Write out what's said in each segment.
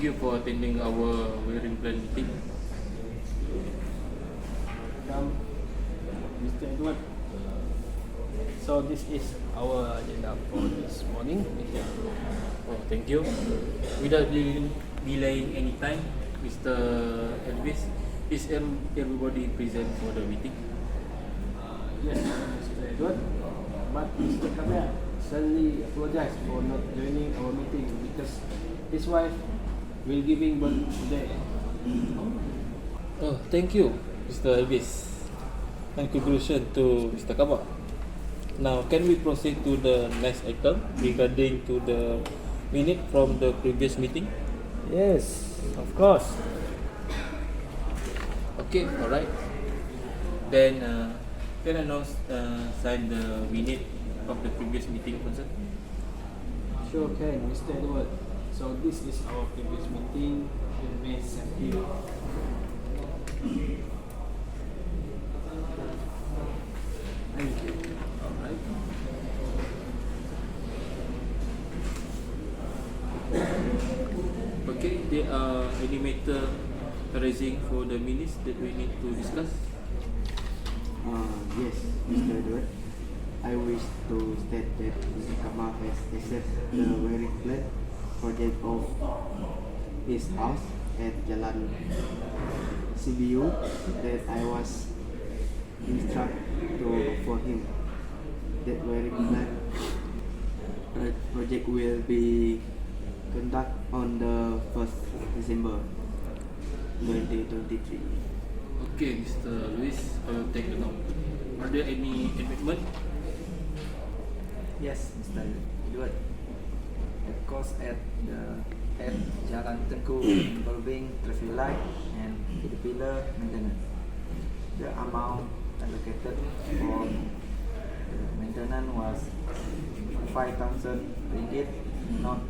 thank you for attending our wearing plan meeting. Come, Mr. Edward. So this is our agenda for this morning meeting. Oh, thank you. Without delaying any time, Mr. Elvis, is everybody present for the meeting? Yes, Mr. Edward. But Mr. Kamya suddenly apologized for not joining our meeting because his wife will giving birth today. Oh, thank you, Mr. Elvis. And conclusion to Mr. Kaba. Now, can we proceed to the next item regarding to the minute from the previous meeting? Yes, of course. Okay, alright. Then, can I now sign the minute of the previous meeting, concern? Sure can, Mr. Edward. So this is our previous meeting in May 17th. Thank you. Alright. Okay, there are any matter arising for the minutes that we need to discuss? Yes, Mr. Edward. I wish to state that Mr. Kamal has accepted the wearing plan project of his house at Jalan CBU that I was instructed to for him. That wearing plan project will be conducted on the 1st December 2023. Okay, Mr. Luis, I will take the note. Are there any amendment? Yes, Mr. Edward. The cost at Jalan Tengku involving traffic light and caterpillar maintenance. The amount allocated for the maintenance was 5,000 ringgit, not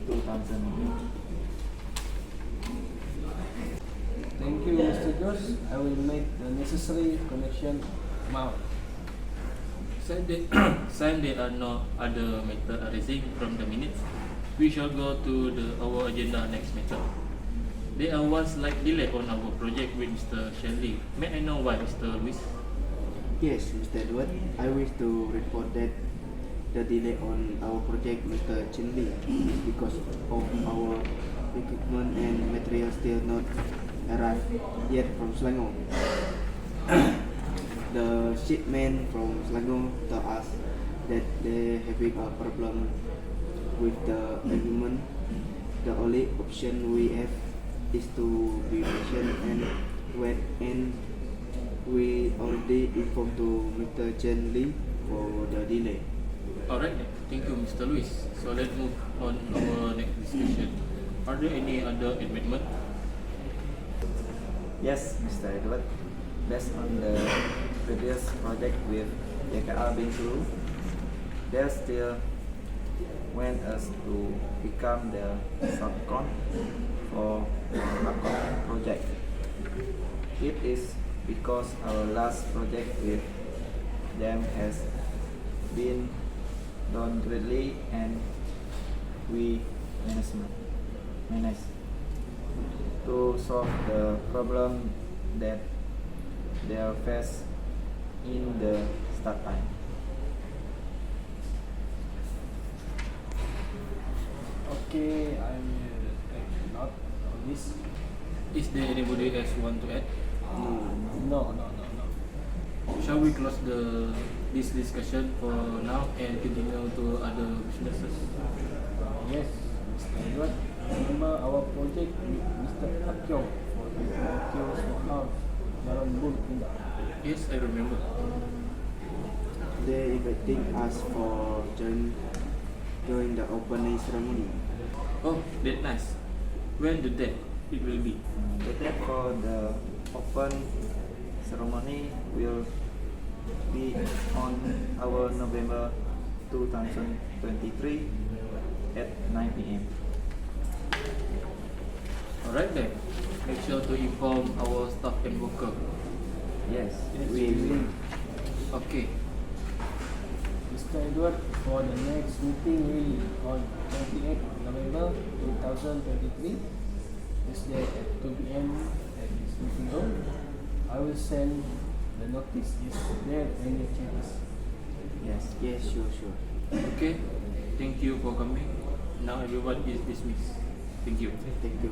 2,000 ringgit. Thank you, Mr. Josh. I will make the necessary connection now. Since there are no other matter arising from the minutes, we shall go to our agenda next matter. There was slight delay on our project with Mr. Shelly. May I know why, Mr. Luis? Yes, Mr. Edward. I wish to report that the delay on our project, Mr. Chinley, is because of our equipment and material still not arrived yet from Selangor. The shipment from Selangor tell us that they having a problem with the equipment. The only option we have is to be patient and wait, and we already informed to Mr. Chen Lee for the delay. Alright, thank you, Mr. Luis. So let's move on our next discussion. Are there any other amendment? Yes, Mr. Edward. Based on the previous project with JKR Bengkulu, they still want us to become the subcon for the upcoming project. It is because our last project with them has been done greatly and we manage to solve the problem that they are faced in the start time. Okay, I will take note of this. Is there anybody else who want to add? No. Shall we close this discussion for now and continue to other businesses? Yes, Mr. Edward. Remember our project with Mr. Akyong for the Tokyo Smokehouse, Jalan Bul Indah. Yes, I remember. They inviting us for join the opening ceremony. Oh, that's nice. When the date it will be? The date for the open ceremony will be on our November 2023 at 9 p.m. Alright then. Make sure to inform our staff and worker. Yes, We will. Okay. Mr. Mr. Edward, for the next meeting will on 28th November 2023, Tuesday at 2 p.m. at this meeting room. I will send the notice. Is there any changes? Yes. Yes, sure. Okay, thank you for coming. Now everyone is dismissed. Thank you. Thank you.